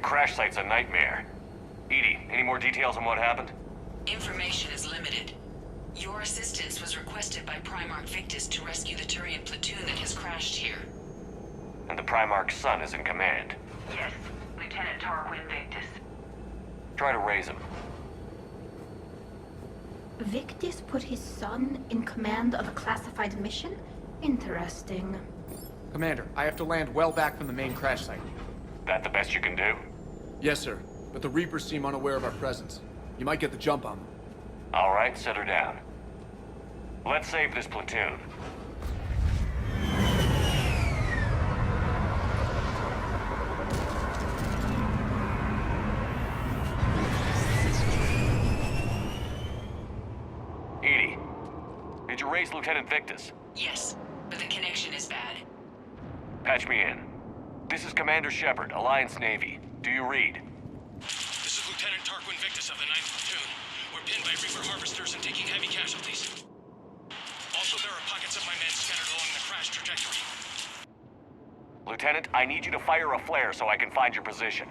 crash site's a nightmare. Edie, any more details on what happened? Information is limited. Your assistance was requested by Primarch Victus to rescue the Turian Platoon that has crashed here. And the Primarch's son is in command. Yes, Lieutenant Turian Victus. Try to raise him. Victus put his son in command of a classified mission? Interesting. Commander, I have to land well back from the main crash site. That the best you can do? Yes, sir. But the Reapers seem unaware of our presence. You might get the jump on them. All right, set her down. Let's save this platoon. Edie, did you raise Lieutenant Victus? Yes, but the connection is bad. Patch me in. This is Commander Shepard, Alliance Navy. Do you read? This is Lieutenant Tarquin Victus of the 9th Platoon. We're pinned by Reaper harvesters and taking heavy casualties. Also, there are pockets of my men scattered along the crash trajectory. Lieutenant, I need you to fire a flare so I can find your position.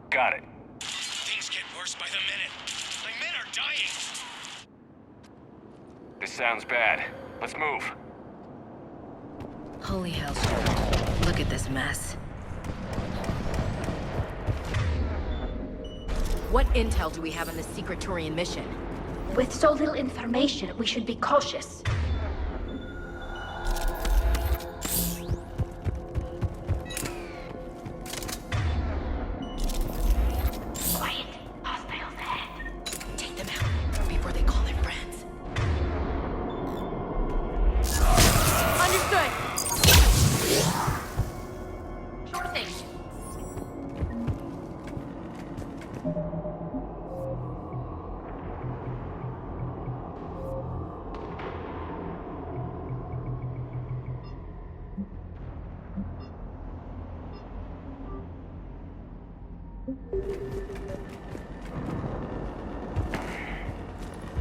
Got it. Things get worse by the minute. My men are dying! This sounds bad. Let's move. Holy hell, Shepard. Look at this mess. What intel do we have on this secret Turian mission? With so little information, we should be cautious. Quiet. Hostiles ahead. Take them out before they call their friends. Understood! Sure thing.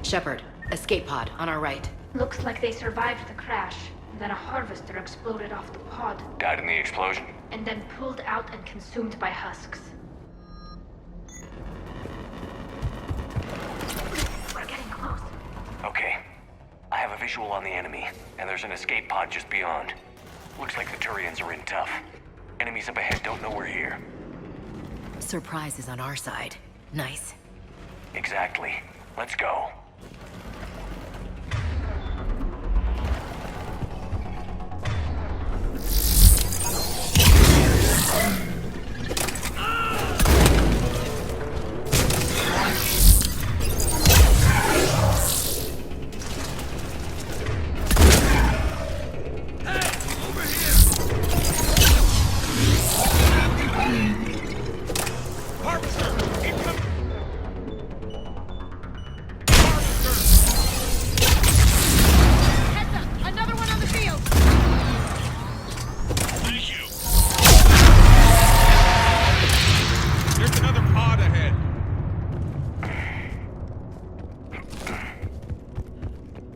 Shepard, escape pod on our right. Looks like they survived the crash. Then a harvester exploded off the pod, Died in the explosion? and then pulled out and consumed by husks. We're getting close. Okay. I have a visual on the enemy, and there's an escape pod just beyond. Looks like the Turians are in tough. Enemies up ahead don't know we're here. Surprise is on our side. Nice. Exactly. Let's go.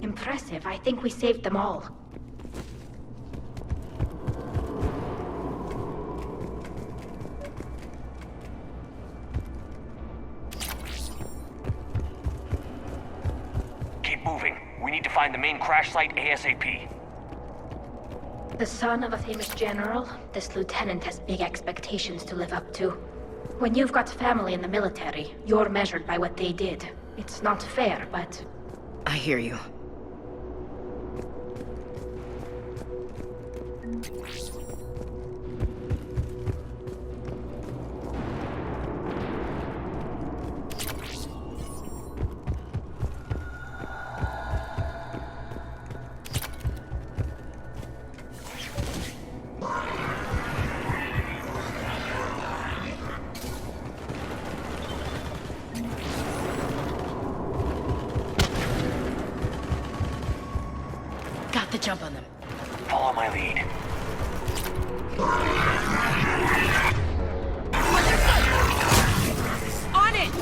Impressive. I think we saved them all. Keep moving. We need to find the main crash site ASAP. The son of a famous general, this lieutenant has big expectations to live up to. When you've got family in the military, you're measured by what they did. It's not fair, but... I hear you. Got the jump on them. Follow my lead. On it!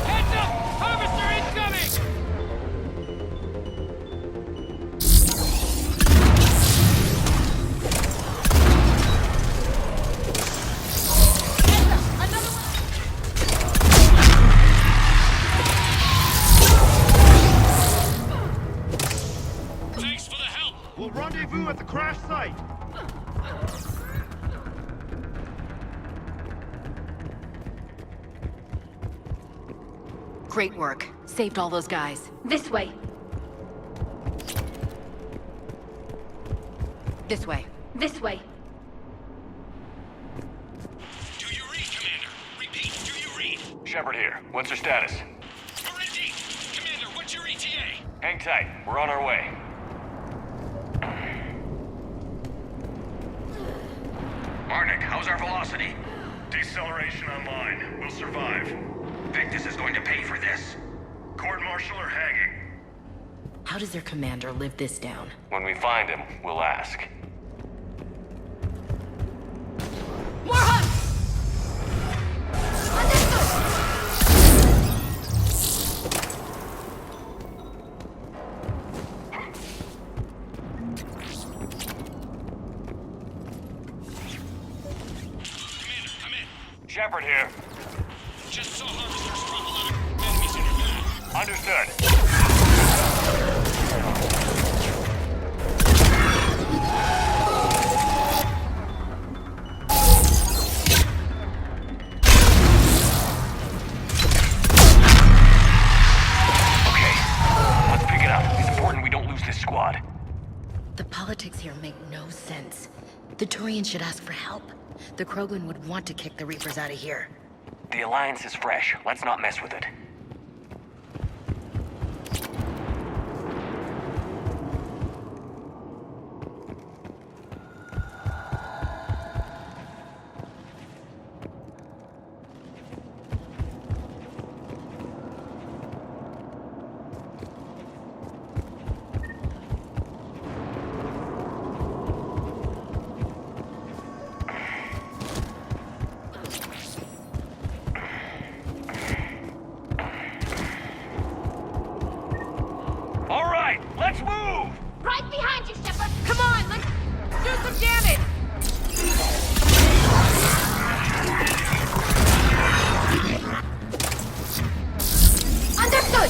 Heads up! Harvester at the crash site! Great work. Saved all those guys. This way. This way. This way. Do you read, Commander? Repeat, do you read? Shepard here. What's your status? We're in deep. Commander, what's your ETA? Hang tight. We're on our way. Rannoch, how's our velocity? Deceleration online. We'll survive. Victus is going to pay for this. Court-martial or hanging? How does their commander live this down? When we find him, we'll ask. More hunt! Commander, come in. Shepard here. Just saw harvesters drop a lot of enemies in your path. Understood. Okay. Let's pick it up. It's important we don't lose this squad. The politics here make no sense. The Turians should ask for help. The Krogan would want to kick the Reapers out of here. The Alliance is fresh. Let's not mess with it. All right, let's move! Right behind you, Shepard! Come on, let's do some damage! Understood!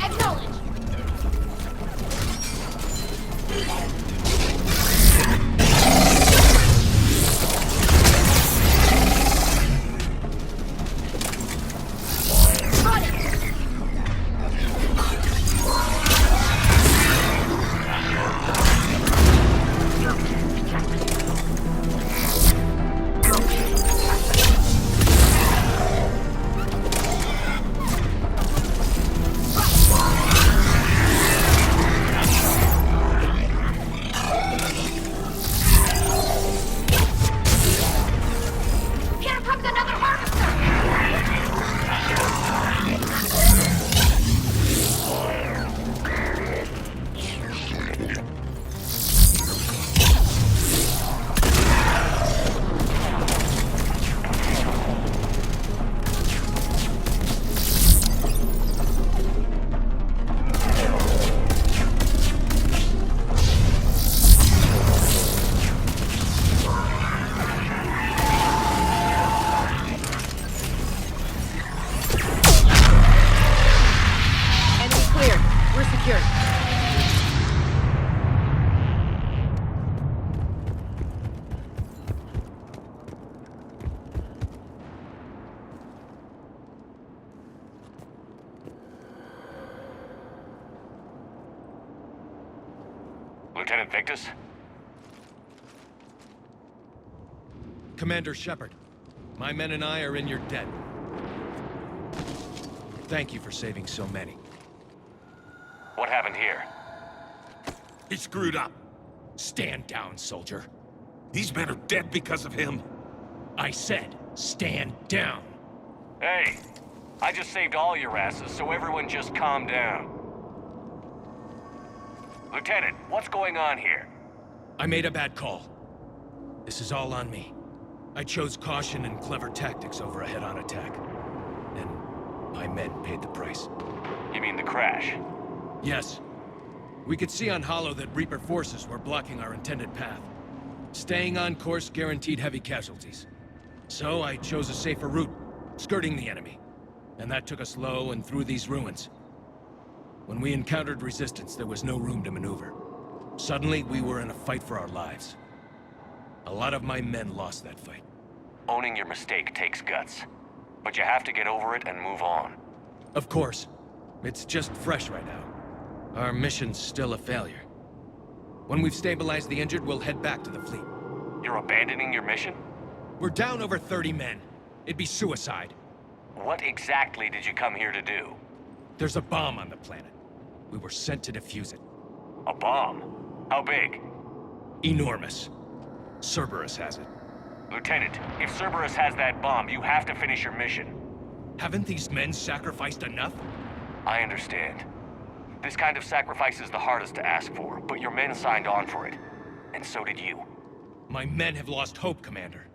Acknowledge! Got it! Here comes another harvester! Enemy cleared. We're secure. Lieutenant Victus? Commander Shepard, my men and I are in your debt. Thank you for saving so many. What happened here? He screwed up. Stand down, soldier. These men are dead because of him. I said, stand down. Hey, I just saved all your asses, so everyone just calm down. Lieutenant, what's going on here? I made a bad call. This is all on me. I chose caution and clever tactics over a head-on attack. And my men paid the price. You mean the crash? Yes, We could see on Hollow that Reaper forces were blocking our intended path. Staying on course guaranteed heavy casualties. So I chose a safer route, skirting the enemy. And that took us low and through these ruins. When we encountered resistance, there was no room to maneuver. Suddenly, we were in a fight for our lives. A lot of my men lost that fight. Owning your mistake takes guts. But you have to get over it and move on. Of course. It's just fresh right now. Our mission's still a failure. When we've stabilized the injured, we'll head back to the fleet. You're abandoning your mission? We're down over 30 men. It'd be suicide. What exactly did you come here to do? There's a bomb on the planet. We were sent to defuse it. A bomb? How big? Enormous. Cerberus has it. Lieutenant, if Cerberus has that bomb, you have to finish your mission. Haven't these men sacrificed enough? I understand. This kind of sacrifice is the hardest to ask for, but your men signed on for it. And so did you. My men have lost hope, Commander.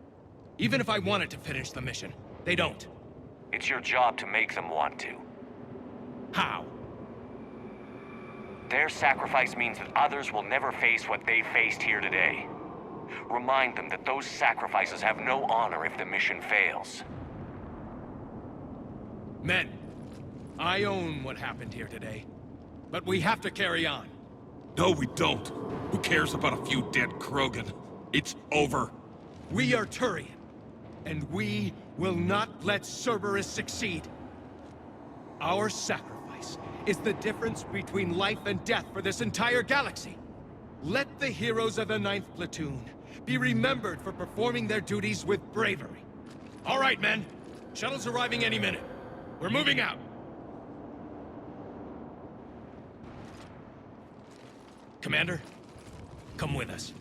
Even if I wanted to finish the mission, they don't. It's your job to make them want to. How? Their sacrifice means that others will never face what they faced here today. Remind them that those sacrifices have no honor if the mission fails. Men, I own what happened here today. But we have to carry on. No, we don't. Who cares about a few dead Krogan? It's over. We are Turian, and we will not let Cerberus succeed. Our sacrifice is the difference between life and death for this entire galaxy. Let the heroes of the 9th Platoon be remembered for performing their duties with bravery. All right, men. Shuttle's arriving any minute. We're moving out. Commander, come with us.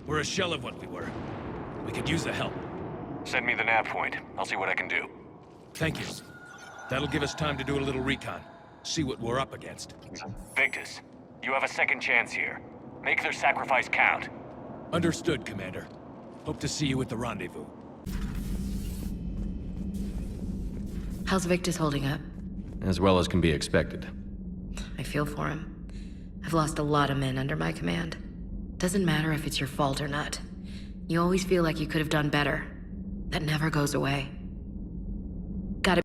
We're a shell of what we were. We could use the help. Send me the nav point. I'll see what I can do. Thank you. That'll give us time to do a little recon. See what we're up against. Victus, you have a second chance here. Make their sacrifice count. Understood, Commander. Hope to see you at the rendezvous. How's Victus holding up? As well as can be expected. I feel for him. I've lost a lot of men under my command. Doesn't matter if it's your fault or not. You always feel like you could have done better. That never goes away. Gotta...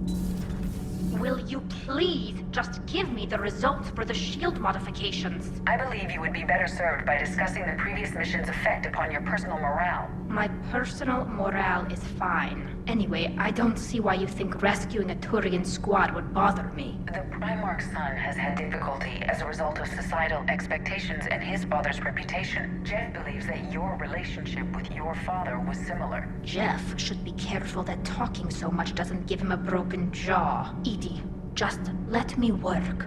Will you please just give me the results for the shield modifications? I believe you would be better served by discussing the previous mission's effect upon your personal morale. My personal morale is fine. Anyway, I don't see why you think rescuing a Turian squad would bother me. The Primarch's son has had difficulty as a result of societal expectations and his father's reputation. Jeff believes that your relationship with your father was similar. Jeff should be careful that talking so much doesn't give him a broken jaw. Edie, just let me work.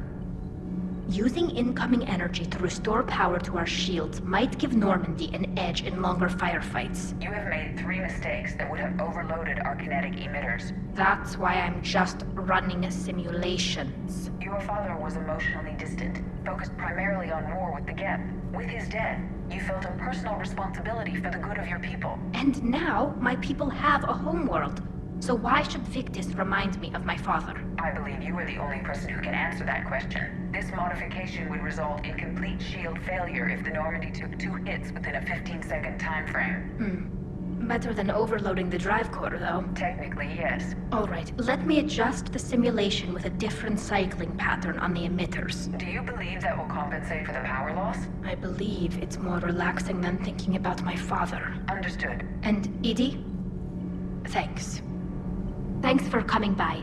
Using incoming energy to restore power to our shields might give Normandy an edge in longer firefights. You have made 3 mistakes that would have overloaded our kinetic emitters. That's why I'm just running simulations. Your father was emotionally distant, focused primarily on war with the Gep. With his death, you felt a personal responsibility for the good of your people. And now, my people have a homeworld. So why should Victus remind me of my father? I believe you are the only person who can answer that question. This modification would result in complete shield failure if the Normandy took 2 hits within a 15-second time frame. Better than overloading the drive core, though. Technically, yes. Alright, let me adjust the simulation with a different cycling pattern on the emitters. Do you believe that will compensate for the power loss? I believe it's more relaxing than thinking about my father. Understood. And Edie? Thanks. Thanks for coming by.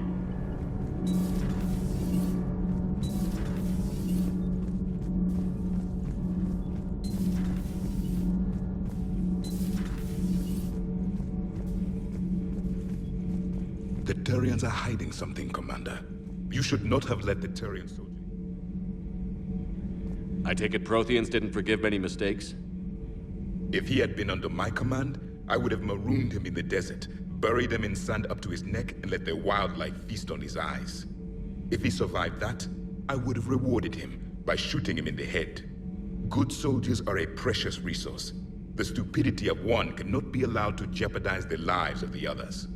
The Turians are hiding something, Commander. You should not have let the Turian soldiers... I take it Protheans didn't forgive many mistakes? If he had been under my command, I would have marooned him in the desert, buried him in sand up to his neck, and let the wildlife feast on his eyes. If he survived that, I would have rewarded him by shooting him in the head. Good soldiers are a precious resource. The stupidity of one cannot be allowed to jeopardize the lives of the others.